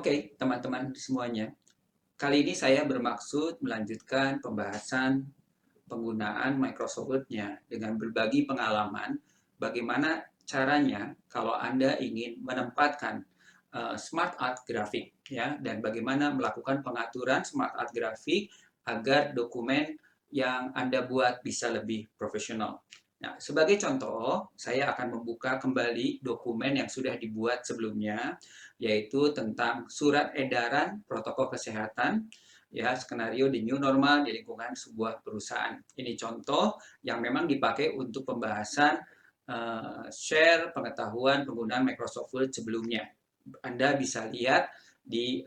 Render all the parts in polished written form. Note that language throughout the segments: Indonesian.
Oke, teman-teman semuanya. Kali ini saya bermaksud melanjutkan pembahasan penggunaan Microsoft Word-nya dengan berbagi pengalaman bagaimana caranya kalau Anda ingin menempatkan smart art grafik ya dan bagaimana melakukan pengaturan smart art grafik agar dokumen yang Anda buat bisa lebih profesional. Nah, sebagai contoh, saya akan membuka kembali dokumen yang sudah dibuat sebelumnya, yaitu tentang surat edaran protokol kesehatan, ya skenario the new normal di lingkungan sebuah perusahaan. Ini contoh yang memang dipakai untuk pembahasan share pengetahuan penggunaan Microsoft Word sebelumnya. Anda bisa lihat di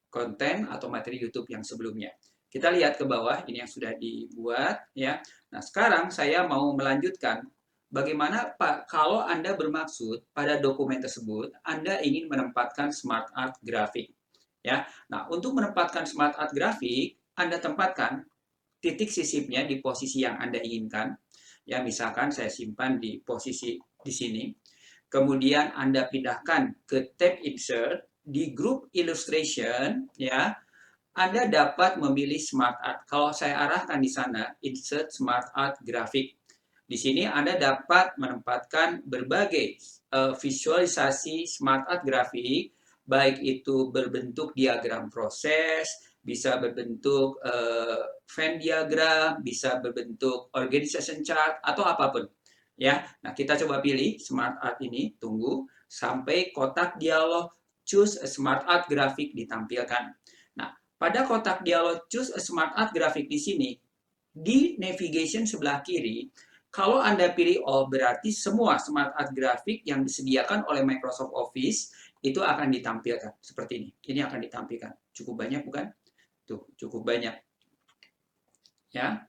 konten atau materi YouTube yang sebelumnya. Kita lihat ke bawah, ini yang sudah dibuat ya. Nah, sekarang saya mau melanjutkan bagaimana Pak kalau Anda bermaksud pada dokumen tersebut Anda ingin menempatkan smart art grafik ya. Nah, untuk menempatkan smart art grafik, Anda tempatkan titik sisipnya di posisi yang Anda inginkan. Ya, misalkan saya simpan di posisi di sini. Kemudian Anda pindahkan ke tab insert di group illustration ya. Anda dapat memilih smart art. Kalau saya arahkan di sana, insert smart art grafik. Di sini Anda dapat menempatkan berbagai visualisasi smart art grafik, baik itu berbentuk diagram proses, bisa berbentuk Venn diagram, bisa berbentuk organization chart, atau apapun. Ya, nah kita coba pilih smart art ini, tunggu sampai kotak dialog choose a smart art grafik ditampilkan. Nah, pada kotak dialog choose a smart art grafik di sini, di navigation sebelah kiri, kalau Anda pilih all, berarti semua smart art grafik yang disediakan oleh Microsoft Office itu akan ditampilkan seperti ini. Ini akan ditampilkan. Cukup banyak bukan? Tuh, cukup banyak. Ya.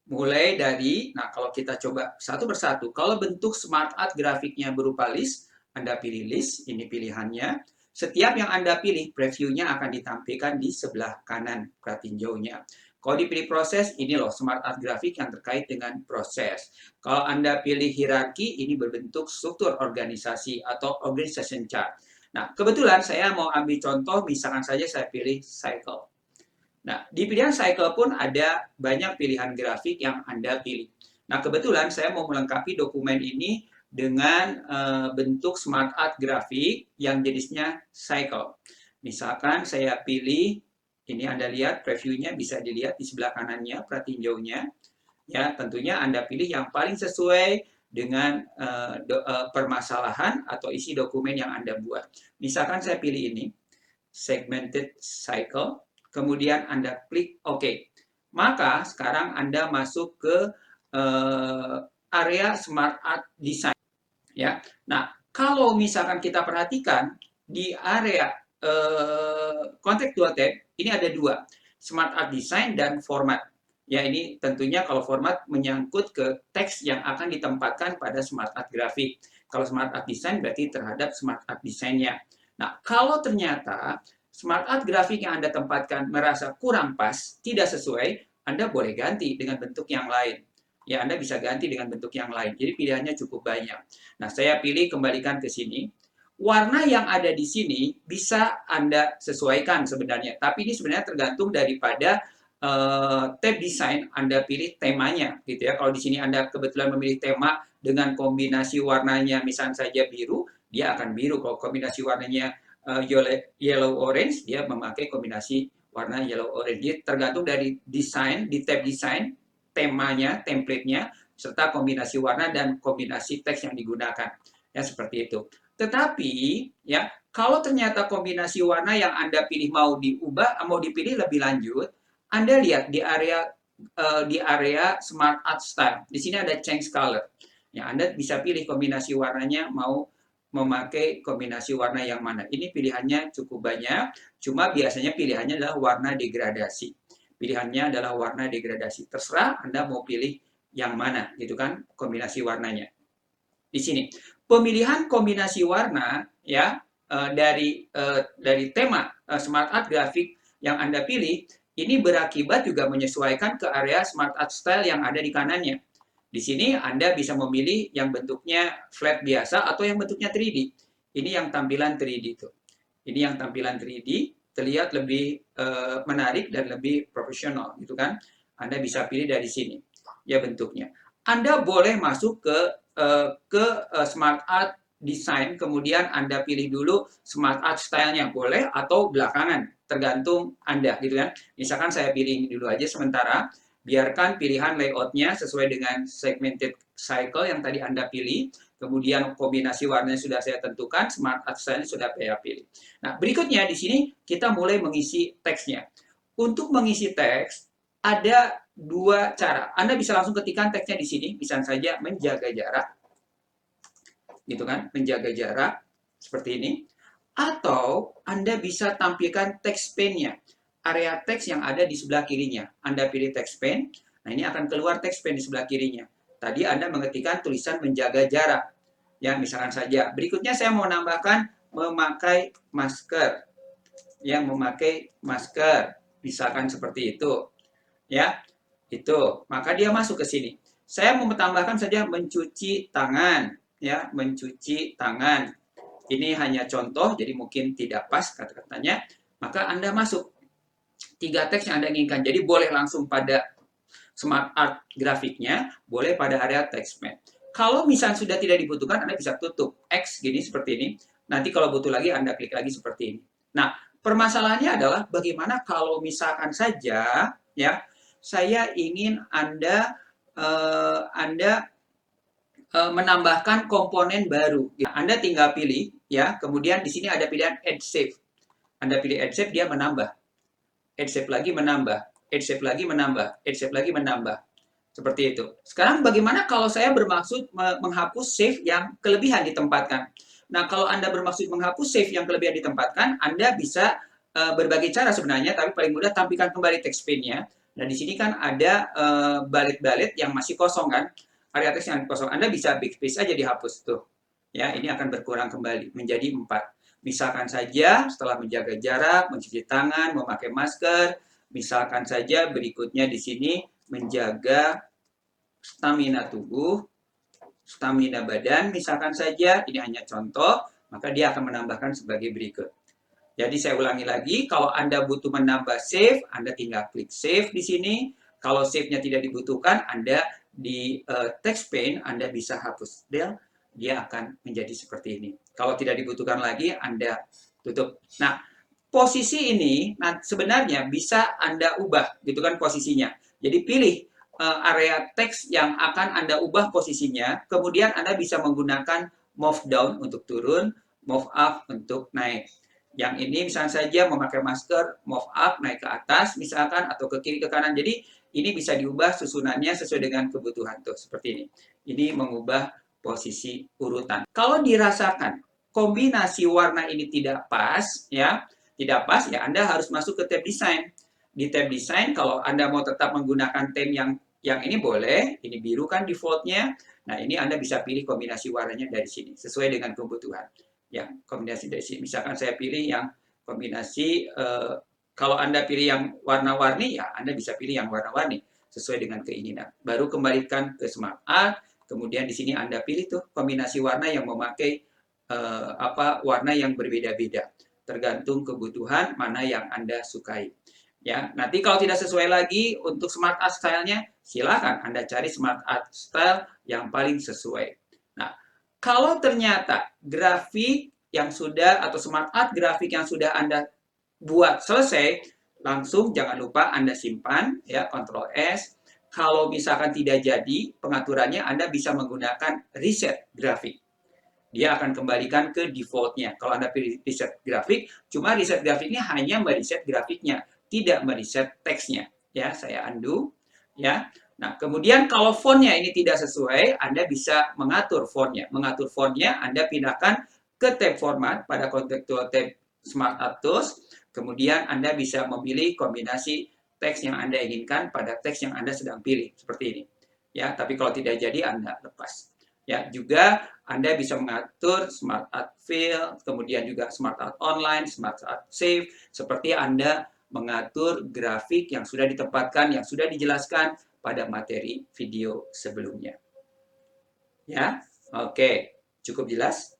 Mulai dari, nah kalau kita coba satu persatu, kalau bentuk smart art grafiknya berupa list, Anda pilih list, ini pilihannya. Setiap yang Anda pilih, previewnya akan ditampilkan di sebelah kanan tinjaunya. Kalau dipilih proses, ini loh smart art grafik yang terkait dengan proses. Kalau Anda pilih hierarki, ini berbentuk struktur organisasi atau organization chart. Nah, kebetulan saya mau ambil contoh, misalkan saja saya pilih cycle. Nah, di pilihan cycle pun ada banyak pilihan grafik yang Anda pilih. Nah, kebetulan saya mau melengkapi dokumen ini dengan bentuk smart art grafik yang jenisnya cycle. Misalkan saya pilih, ini Anda lihat previewnya bisa dilihat di sebelah kanannya, pratinjaunya. Ya, tentunya Anda pilih yang paling sesuai dengan permasalahan atau isi dokumen yang Anda buat. Misalkan saya pilih ini, segmented cycle, kemudian Anda klik OK. Maka sekarang Anda masuk ke area Smart Art Design. Ya. Nah, kalau misalkan kita perhatikan di area kontak dua tab, ini ada dua, Smart Art Design dan Format. Ya, ini tentunya kalau format menyangkut ke teks yang akan ditempatkan pada Smart Art Grafik. Kalau Smart Art Design berarti terhadap Smart Art Design-nya. Nah, kalau ternyata Smart Art Grafik yang Anda tempatkan merasa kurang pas, tidak sesuai, Anda boleh ganti dengan bentuk yang lain. Ya, Anda bisa ganti dengan bentuk yang lain. Jadi pilihannya cukup banyak. Nah, saya pilih kembalikan ke sini. Warna yang ada di sini bisa Anda sesuaikan sebenarnya. Tapi ini sebenarnya tergantung daripada tab desain Anda pilih temanya gitu ya. Kalau di sini Anda kebetulan memilih tema dengan kombinasi warnanya misalnya saja biru, dia akan biru. Kalau kombinasi warnanya yellow orange, dia memakai kombinasi warna yellow orange. Jadi tergantung dari desain, di tab desain, temanya, template-nya, serta kombinasi warna dan kombinasi teks yang digunakan. Ya, seperti itu. Tetapi, ya, kalau ternyata kombinasi warna yang Anda pilih mau diubah, mau dipilih lebih lanjut, Anda lihat di area Smart Art Style. Di sini ada Change Color. Ya, Anda bisa pilih kombinasi warnanya mau memakai kombinasi warna yang mana. Ini pilihannya cukup banyak, cuma biasanya pilihannya adalah warna degradasi. Pilihannya adalah warna degradasi. Terserah Anda mau pilih yang mana, gitu kan, kombinasi warnanya. Di sini, pemilihan kombinasi warna ya dari tema Smart Art Grafik yang Anda pilih, ini berakibat juga menyesuaikan ke area Smart Art Style yang ada di kanannya. Di sini Anda bisa memilih yang bentuknya flat biasa atau yang bentuknya 3D. Ini yang tampilan 3D itu. Ini yang tampilan 3D, terlihat lebih menarik dan lebih profesional, gitu kan? Anda bisa pilih dari sini, ya bentuknya. Anda boleh masuk ke Smart Art Design, kemudian Anda pilih dulu Smart Art Style-nya, boleh, atau belakangan, tergantung Anda, gitu kan. Misalkan saya pilih ini dulu aja sementara, biarkan pilihan layout-nya sesuai dengan segmented cycle yang tadi Anda pilih, kemudian kombinasi warnanya sudah saya tentukan, Smart Art Style sudah saya pilih. Nah, berikutnya di sini kita mulai mengisi teksnya. Untuk mengisi teks, ada dua cara. Anda bisa langsung ketikkan teksnya di sini, misalnya saja menjaga jarak, gitu kan, menjaga jarak seperti ini. Atau Anda bisa tampilkan text pane-nya, area teks yang ada di sebelah kirinya. Anda pilih text pane, nah ini akan keluar text pane di sebelah kirinya. Tadi Anda mengetikkan tulisan menjaga jarak, ya misalkan saja. Berikutnya saya mau nambahkan memakai masker, yang memakai masker, misalkan seperti itu, ya itu. Maka dia masuk ke sini. Saya mau tambahkan saja mencuci tangan, ya mencuci tangan. Ini hanya contoh, jadi mungkin tidak pas kata-katanya. Maka Anda masuk 3 teks yang Anda inginkan. Jadi boleh langsung pada Smart Art grafiknya, boleh pada area text pane. Kalau misalnya sudah tidak dibutuhkan, Anda bisa tutup X gini seperti ini. Nanti kalau butuh lagi, Anda klik lagi seperti ini. Nah, permasalahannya adalah bagaimana kalau misalkan saja, ya, saya ingin Anda menambahkan komponen baru. Anda tinggal pilih, ya. Kemudian di sini ada pilihan Add Shape. Anda pilih Add Shape, dia menambah. Add Shape lagi menambah. Add Shape lagi menambah. Add Shape lagi menambah. Seperti itu. Sekarang bagaimana kalau saya bermaksud menghapus save yang kelebihan ditempatkan? Nah, kalau Anda bermaksud menghapus save yang kelebihan ditempatkan, Anda bisa berbagai cara sebenarnya, tapi paling mudah tampilkan kembali text pane-nya. Nah, di sini kan ada balet-balet yang masih kosong kan? Area teks yang kosong. Anda bisa backspace aja dihapus tuh. Ya, ini akan berkurang kembali menjadi 4. Misalkan saja setelah menjaga jarak, mencuci tangan, memakai masker, misalkan saja berikutnya di sini menjaga stamina tubuh, stamina badan, misalkan saja, ini hanya contoh, maka dia akan menambahkan sebagai berikut. Jadi saya ulangi lagi, kalau Anda butuh menambah save, Anda tinggal klik save di sini. Kalau save-nya tidak dibutuhkan, Anda di text pane, Anda bisa hapus. Dia akan menjadi seperti ini. Kalau tidak dibutuhkan lagi, Anda tutup. Nah, posisi ini sebenarnya bisa Anda ubah, gitu kan posisinya. Jadi pilih area teks yang akan Anda ubah posisinya, kemudian Anda bisa menggunakan move down untuk turun, move up untuk naik. Yang ini misalnya saja memakai masker, move up, naik ke atas misalkan, atau ke kiri, ke kanan. Jadi ini bisa diubah susunannya sesuai dengan kebutuhan tuh, seperti ini. Ini mengubah posisi urutan. Kalau dirasakan kombinasi warna ini tidak pas, ya Anda harus masuk ke tab desain. Di tab desain, kalau Anda mau tetap menggunakan theme yang ini boleh, ini biru kan defaultnya. Nah, ini Anda bisa pilih kombinasi warnanya dari sini, sesuai dengan kebutuhan. Ya, kombinasi dari sini. Misalkan saya pilih yang kombinasi, kalau Anda pilih yang warna-warni, ya Anda bisa pilih yang warna-warni, sesuai dengan keinginan. Baru kembalikan ke Smart Art, kemudian di sini Anda pilih tuh kombinasi warna yang memakai warna yang berbeda-beda, tergantung kebutuhan mana yang Anda sukai. Ya, nanti kalau tidak sesuai lagi untuk Smart Art Style-nya, silakan Anda cari Smart Art Style yang paling sesuai. Nah, kalau ternyata grafik yang sudah atau Smart Art grafik yang sudah Anda buat selesai, langsung jangan lupa Anda simpan, ya, Ctrl S. Kalau misalkan tidak jadi pengaturannya, Anda bisa menggunakan reset grafik. Dia akan kembalikan ke defaultnya. Kalau Anda pilih reset grafik, cuma reset grafiknya hanya mereset grafiknya, tidak mereset teksnya. Ya, saya undo. Ya. Nah, kemudian kalau fontnya ini tidak sesuai, Anda bisa mengatur fontnya. Mengatur fontnya, Anda pindahkan ke tab format pada kontekstual tab Smart Art Tools. Kemudian Anda bisa memilih kombinasi teks yang Anda inginkan pada teks yang Anda sedang pilih, seperti ini. Ya, tapi kalau tidak jadi, Anda lepas. Ya, juga Anda bisa mengatur Smart Art Fill, kemudian juga Smart Art Online, Smart Art Save, seperti Anda mengatur grafik yang sudah ditempatkan, yang sudah dijelaskan pada materi video sebelumnya. Ya, oke, cukup jelas?